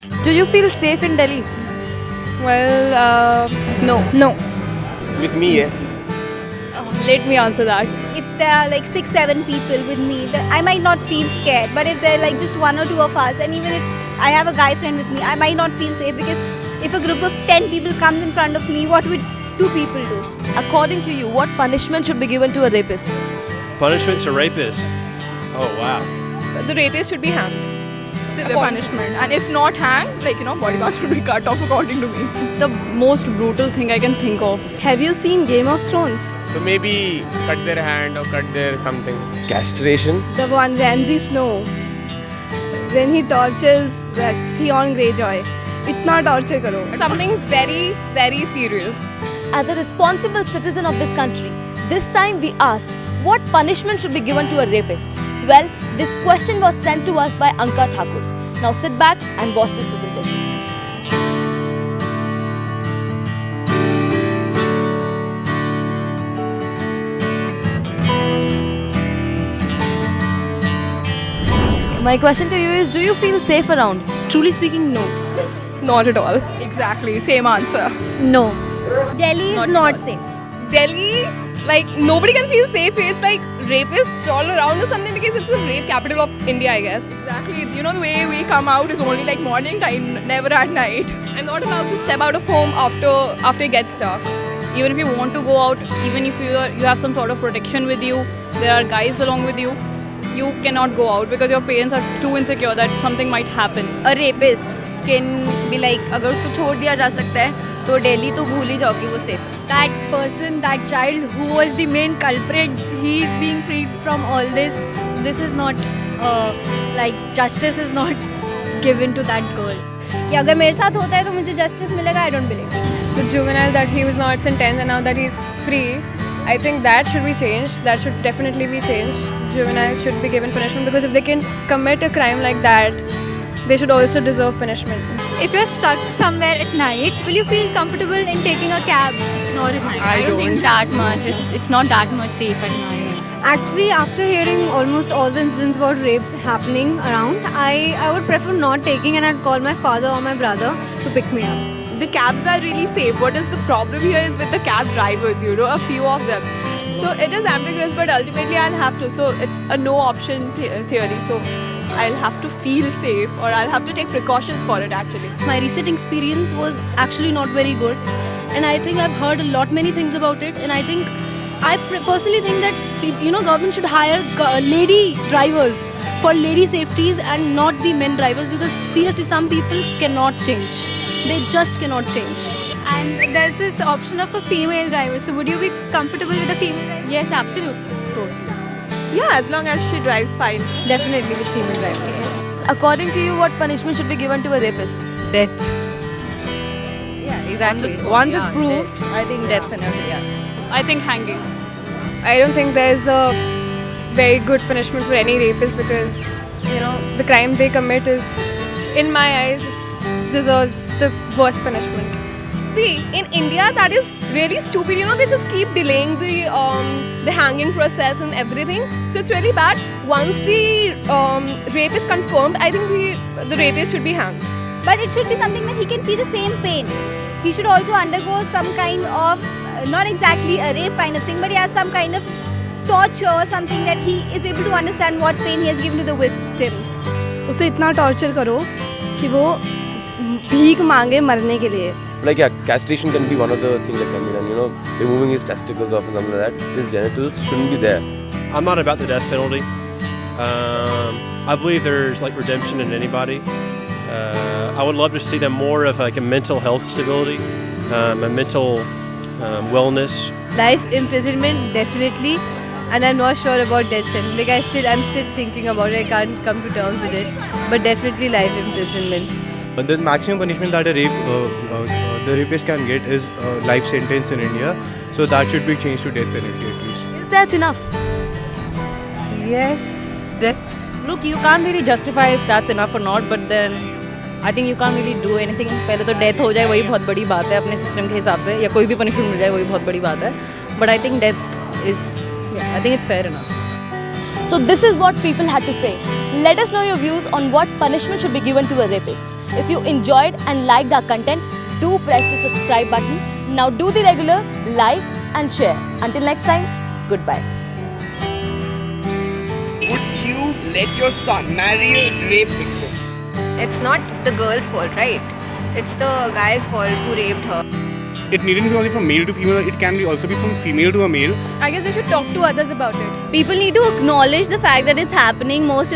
Do you feel safe in Delhi? Well, no. No. With me, yes. Let me answer that. If there are like 6-7 people with me, I might not feel scared. But if there are like just 1 or 2 of us, and even if I have a guy friend with me, I might not feel safe because if a group of 10 people comes in front of me, what would 2 people do? According to you, what punishment should be given to a rapist? Punishment to rapists. Oh wow. The rapist should be hanged. Severe punishment, and if not hanged, body parts should be cut off according to me. The most brutal thing I can think of. Have you seen Game of Thrones? So maybe cut their hand or cut their something. Castration. The one Ramsay Snow, when he tortures that Theon Greyjoy. इतना torture करो. Something very, very serious. As a responsible citizen of this country, this time we asked, what punishment should be given to a rapist? Well, this question was sent to us by Anka Thakur. Now sit back and watch this presentation. My question to you is, do you feel safe around? Truly speaking, no. Not at all. Exactly, same answer. No. Delhi is not safe. Delhi, like nobody can feel safe. It's like rapists all around or something because it's the rape capital of India, I guess. Exactly. The way we come out is only like morning time, never at night. I'm not allowed to step out of home after it gets dark. Even if you want to go out, even if you have some sort of protection with you, there are guys along with you, you cannot go out because your parents are too insecure that something might happen. A rapist can be like, अगर उसको छोड़ दिया जा सकता है तो दिल्ली तो भूल ही जाओ कि वो safe है. That person, that child who was the main culprit, he is being freed from all this. This is not like justice is not given to that girl. कि अगर मेरे साथ होता है तो मुझे justice मिलेगा, I don't believe. The juvenile that he was not sentenced and now that he's free, I think that should be changed. That should definitely be changed. Juveniles should be given punishment because if they can commit a crime like that, they should also deserve punishment. If you're stuck somewhere at night, will you feel comfortable in taking a cab? Not at night. I don't think that much. It's not that much safe at night. Actually, after hearing almost all the incidents about rapes happening around, I would prefer not taking, and I'd call my father or my brother to pick me up. The cabs are really safe. What is the problem here is with the cab drivers, a few of them. So it is ambiguous, but ultimately I'll have to. So it's a no option theory. So I'll have to feel safe or I'll have to take precautions for it actually. My recent experience was actually not very good, and I think I've heard many things about it, and I personally think that government should hire lady drivers for lady safeties and not the men drivers, because seriously some people cannot change. They just cannot change. And there's this option of a female driver. So would you be comfortable with a female driver? Yes, absolutely. Yeah, as long as she drives fine. Definitely with female driving. According to you, what punishment should be given to a rapist? Death. Yeah, exactly. Once it's proved, I think death penalty. Yeah. I think hanging. I don't think there's a very good punishment for any rapist because, the crime they commit is, in my eyes, it deserves the worst punishment. See, in India, that is really stupid. They just keep delaying the hanging process and everything. So it's really bad. Once the rape is confirmed, I think the rapist should be hanged. But it should be something that he can feel the same pain. He should also undergo some kind of, not exactly a rape kind of thing, but he has some kind of torture or something that he is able to understand what pain he has given to the victim. उसे इतना torture करो कि वो भीख मांगे मरने के लिए. Like, yeah, castration can be one of the things that can be done, removing his testicles off and something like that. His genitals shouldn't be there. I'm not about the death penalty. I believe there's redemption in anybody. I would love to see them more of a mental health stability, a mental wellness. Life imprisonment, definitely. And I'm not sure about death sentence. I'm still thinking about it. I can't come to terms with it. But definitely life imprisonment. The maximum punishment that the rapist can get is life sentence in India. So that should be changed to death penalty at least. Is that enough? Yes, death. Look, you can't really justify if that's enough or not, but then I think you can't really do anything. पहले तो death हो जाए वही बहुत बड़ी बात है अपने system के हिसाब से, या कोई भी punishment मिल जाए वही बहुत बड़ी बात है. But I think death is, I think it's fair enough. So this is what people had to say. Let us know your views on what punishment should be given to a rapist. If you enjoyed and liked our content, do press the subscribe button. Now do the regular, like and share. Until next time, goodbye. Would you let your son marry a rape victim? It's not the girl's fault, right? It's the guy's fault who raped her. It needn't be only from male to female, it can also be from female to a male. I guess they should talk to others about it. People need to acknowledge the fact that it's happening. Most